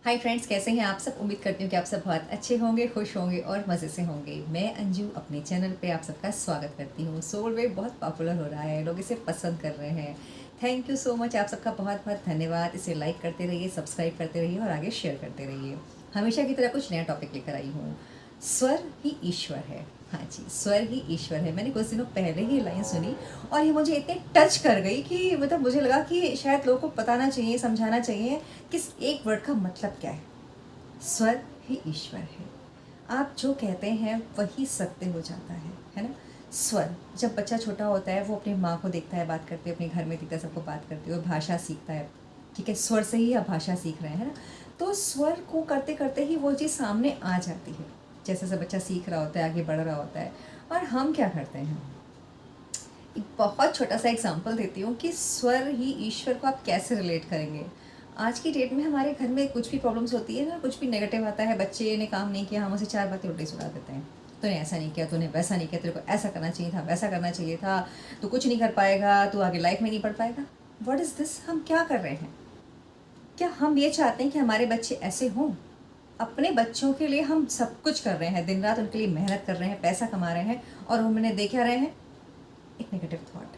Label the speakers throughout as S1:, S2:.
S1: Hi friends, कैसे हैं आप सब। उम्मीद करती हूँ कि आप सब बहुत अच्छे होंगे, खुश होंगे और मज़े से होंगे। मैं अंजू अपने चैनल पे आप सबका स्वागत करती हूँ। सोल वे बहुत पॉपुलर हो रहा है, लोग इसे पसंद कर रहे हैं। थैंक यू सो मच, आप सबका बहुत बहुत धन्यवाद। इसे लाइक करते रहिए, सब्सक्राइब करते रहिए और आगे शेयर करते रहिए। हमेशा की तरह कुछ नया टॉपिक लेकर आई हूँ। स्वर ही ईश्वर है। हाँ जी, स्वर ही ईश्वर है। मैंने कुछ दिनों पहले ही लाइन सुनी और ये मुझे इतने टच कर गई कि मतलब मुझे लगा कि शायद लोगों को बताना चाहिए, समझाना चाहिए कि इस एक वर्ड का मतलब क्या है। स्वर ही ईश्वर है। आप जो कहते हैं वही सत्य हो जाता है ना। स्वर, जब बच्चा छोटा होता है वो अपनी माँ को देखता है बात करते हुए, अपने घर में दिखता है सबको बात करते हुए, भाषा सीखता है। ठीक है, स्वर से ही आप भाषा सीख रहे हैं, है ना। तो स्वर को करते करते ही वो चीज़ सामने आ जाती है। जैसे जैसे बच्चा सीख रहा होता है, आगे बढ़ रहा होता है। और हम क्या करते हैं, एक बहुत छोटा सा एग्जांपल देती हूँ कि स्वर ही ईश्वर को आप कैसे रिलेट करेंगे। आज की डेट में हमारे घर में कुछ भी प्रॉब्लम्स होती है ना, कुछ भी नेगेटिव आता है, बच्चे ने काम नहीं किया, हम उसे चार बातें उल्टी सुना देते हैं। तूने ऐसा नहीं किया, तूने वैसा नहीं किया, तेरे को ऐसा करना चाहिए था, वैसा करना चाहिए था, तू कुछ नहीं कर पाएगा, तू आगे लाइफ में नहीं पढ़ पाएगा। व्हाट इज़ दिस, हम क्या कर रहे हैं। क्या हम ये चाहते हैं कि हमारे बच्चे ऐसे हों। अपने बच्चों के लिए हम सब कुछ कर रहे हैं, दिन रात उनके लिए मेहनत कर रहे हैं, पैसा कमा रहे हैं, और उन्हें देख क्या रहे हैं, एक नेगेटिव थॉट।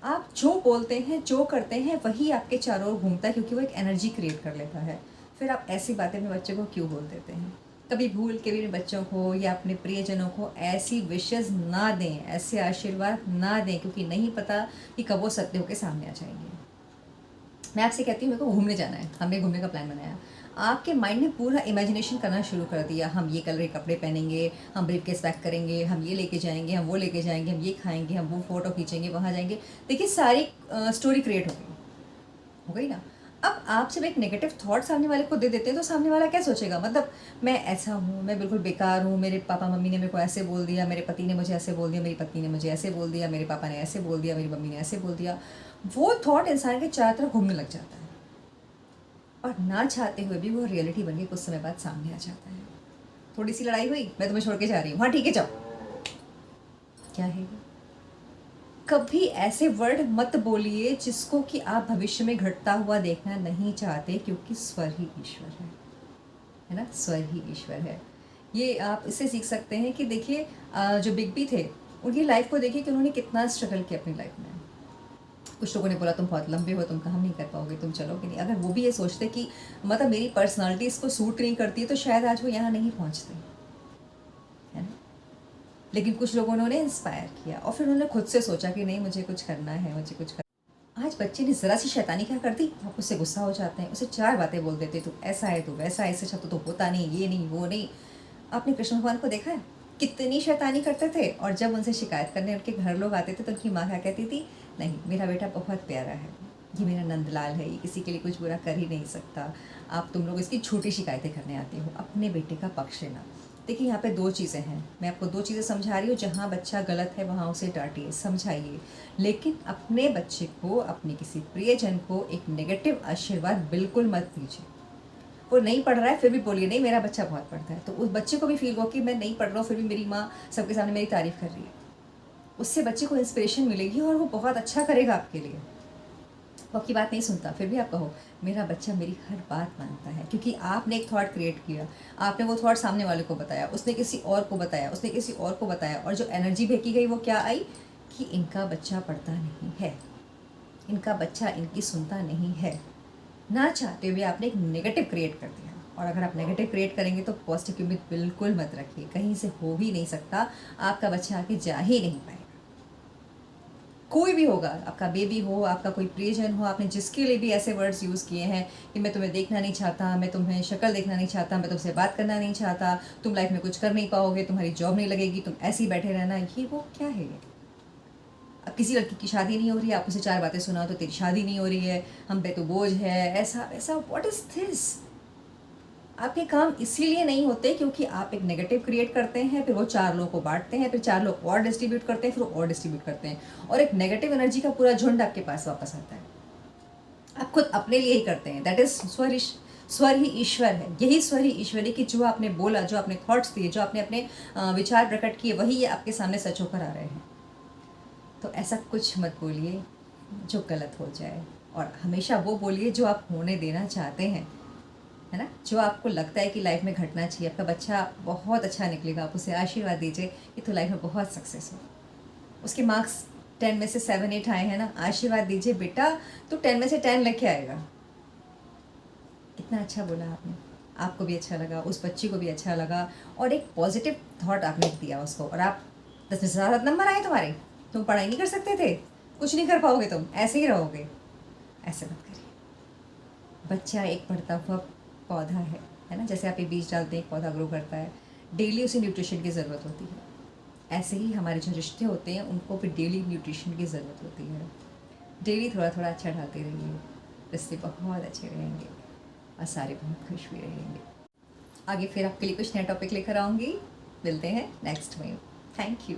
S1: आप जो बोलते हैं, जो करते हैं, वही आपके चारों ओर घूमता है, क्योंकि वो एक एनर्जी क्रिएट कर लेता है। फिर आप ऐसी बातें अपने बच्चे को क्यों बोल देते हैं। कभी भूल के भी अपने बच्चों को या अपने प्रियजनों को ऐसी विशेज़ ना दें, ऐसे आशीर्वाद ना दें, क्योंकि नहीं पता कि कब वो सत्य होकर सामने आ जाएंगे। मैं आपसे कहती हूँ, मेरे को घूमने जाना है, हमने घूमने का प्लान बनाया। आपके माइंड ने पूरा इमेजिनेशन करना शुरू कर दिया, हम ये कलर के कपड़े पहनेंगे, हम ब्रीफकेस पैक करेंगे, हम ये लेके जाएंगे, हम वो लेके जाएंगे, हम ये खाएंगे, हम वो फ़ोटो खींचेंगे, वहाँ जाएंगे। देखिए, सारी स्टोरी क्रिएट हो गई ना। अब आप जब एक नेगेटिव थॉट सामने वाले को दे देते हैं तो सामने वाला क्या सोचेगा, मतलब मैं ऐसा हूँ, मैं बिल्कुल बेकार हूँ, मेरे पापा मम्मी ने मेरे को ऐसे बोल दिया, मेरे पति ने मुझे ऐसे बोल दिया, मेरी पत्नी ने मुझे ऐसे बोल दिया, मेरे पापा ने ऐसे बोल दिया, मेरी मम्मी ने ऐसे बोल दिया। वो थॉट इंसान के चारों तरफ घूमने लग जाता है, और ना चाहते हुए भी वो रियलिटी बन के कुछ समय बाद सामने आ जाता है। थोड़ी सी लड़ाई हुई, मैं तुम्हें छोड़ के जा रही हूँ, हाँ ठीक है जाओ। क्या है ये। कभी ऐसे वर्ड मत बोलिए जिसको कि आप भविष्य में घटता हुआ देखना नहीं चाहते, क्योंकि स्वर ही ईश्वर है ना। स्वर ही ईश्वर है। ये आप इससे सीख सकते हैं कि देखिए, जो बिग बी थे, उनकी लाइफ को देखिए कि उन्होंने कितना स्ट्रगल किया अपनी लाइफ में। कुछ लोगों ने बोला तुम बहुत लंबे हो, तुम काम नहीं कर पाओगे, तुम चलोगे नहीं। अगर वो भी ये सोचते कि मतलब मेरी पर्सनालिटी इसको सूट नहीं करती है, तो शायद आज वो यहाँ नहीं पहुँचते, है ना। लेकिन कुछ लोगों ने उन्हें इंस्पायर किया और फिर उन्होंने खुद से सोचा कि नहीं, मुझे कुछ करना है, मुझे कुछ कर। आज बच्चे ने ज़रा सी शैतानी क्या कर दी, आप उससे गुस्सा हो जाते हैं, उसे चार बातें बोल देते, तू ऐसा है, तू वैसा है, इससे अच्छा तो होता नहीं, ये नहीं, वो नहीं। आपने कृष्ण भगवान को देखा है, कितनी शैतानी करते थे, और जब उनसे शिकायत करने उनके घर लोग आते थे तो उनकी माँ क्या कहती थी, नहीं मेरा बेटा बहुत प्यारा है, ये मेरा नंदलाल है, ये किसी के लिए कुछ बुरा कर ही नहीं सकता। आप तुम लोग इसकी छोटी शिकायतें करने आते हो, अपने बेटे का पक्ष लेना। देखिए, यहाँ पे दो चीज़ें हैं, मैं आपको दो चीज़ें समझा रही हूँ। जहाँ बच्चा गलत है वहाँ उसे डांटिए, समझाइए, लेकिन अपने बच्चे को, अपने किसी प्रियजन को एक नेगेटिव आशीर्वाद बिल्कुल मत दीजिए। वो नहीं पढ़ रहा है फिर भी बोलिए नहीं मेरा बच्चा बहुत पढ़ता है, तो उस बच्चे को भी फील हो कि मैं नहीं पढ़ रहा हूँ फिर भी मेरी माँ सबके सामने मेरी तारीफ़ कर रही है। उससे बच्चे को इंस्पिरेशन मिलेगी और वो बहुत अच्छा करेगा आपके लिए। वो आपकी बात नहीं सुनता, फिर भी आप कहो मेरा बच्चा मेरी हर बात मानता है, क्योंकि आपने एक थॉट क्रिएट किया, आपने वो थॉट सामने वाले को बताया, उसने किसी और को बताया, उसने किसी और को बताया, और जो एनर्जी फेंकी गई वो क्या आई कि इनका बच्चा पढ़ता नहीं है, इनका बच्चा इनकी सुनता नहीं है। ना चाहते हुए आपने एक नेगेटिव क्रिएट कर दिया, और अगर आप नेगेटिव क्रिएट करेंगे तो पॉजिटिव की उम्मीद बिल्कुल मत रखिए, कहीं से हो ही नहीं सकता, आपका बच्चा आके जा ही नहीं पाएगा। कोई भी होगा, आपका बेबी हो, आपका कोई प्रियजन हो, आपने जिसके लिए भी ऐसे वर्ड्स यूज़ किए हैं कि मैं तुम्हें देखना नहीं चाहता, मैं तुम्हें शक्ल देखना नहीं चाहता, मैं तुमसे बात करना नहीं चाहता, तुम लाइफ में कुछ कर नहीं पाओगे, तुम्हारी जॉब नहीं लगेगी, तुम ऐसे ही बैठे रहना, ये वो क्या है ये। अब किसी लड़की की शादी नहीं हो रही है, आप उसे चार बातें सुनाओ तो तेरी शादी नहीं हो रही है, हम पे तो बोझ है, ऐसा ऐसा, व्हाट इज़ दिस। आपके काम इसीलिए नहीं होते क्योंकि आप एक नेगेटिव क्रिएट करते हैं, फिर वो चार लोगों को बांटते हैं, फिर चार लोग और डिस्ट्रीब्यूट करते हैं, फिर और डिस्ट्रीब्यूट करते हैं, और एक नेगेटिव एनर्जी का पूरा झुंड आपके पास वापस आता है। आप खुद अपने लिए ही करते हैं। दैट इज स्वर ही ईश्वर है। यही स्वर ही ईश्वर है कि जो आपने बोला, जो आपने थॉट्स दिए, जो आपने अपने विचार प्रकट किए, वही ये आपके सामने सच होकर आ रहे हैं। तो ऐसा कुछ मत बोलिए जो गलत हो जाए, और हमेशा वो बोलिए जो आप होने देना चाहते हैं, है ना। जो आपको लगता है कि लाइफ में घटना चाहिए, आपका बच्चा बहुत अच्छा निकलेगा, आप उसे आशीर्वाद दीजिए कि तो लाइफ में बहुत सक्सेस हो। उसके मार्क्स 10 में से 7-8 आए हैं ना, आशीर्वाद दीजिए बेटा तो 10 में से 10 लेके आएगा। कितना अच्छा बोला आपने, आपको भी अच्छा लगा, उस बच्ची को भी अच्छा लगा, और एक पॉजिटिव थॉट आपने दिया उसको। और आप 10 में से ज़्यादा नंबर आए तुम्हारे, तुम पढ़ाई नहीं कर सकते थे, कुछ नहीं कर पाओगे, तुम ऐसे ही रहोगे। ऐसे मत करिए। बच्चा एक बढ़ता हुआ पौधा है ना, जैसे आप एक बीज डालते हैं एक पौधा ग्रो करता है, डेली उसे न्यूट्रिशन की ज़रूरत होती है। ऐसे ही हमारे जो रिश्ते होते हैं उनको भी डेली न्यूट्रिशन की ज़रूरत होती है। डेली थोड़ा थोड़ा अच्छा डालते रहिए, रिश्ते बहुत अच्छे रहेंगे और सारे बहुत खुश भी रहेंगे। आगे फिर आपके लिए कुछ नया टॉपिक लेकर आऊँगी। मिलते हैं नेक्स्ट में। Thank you.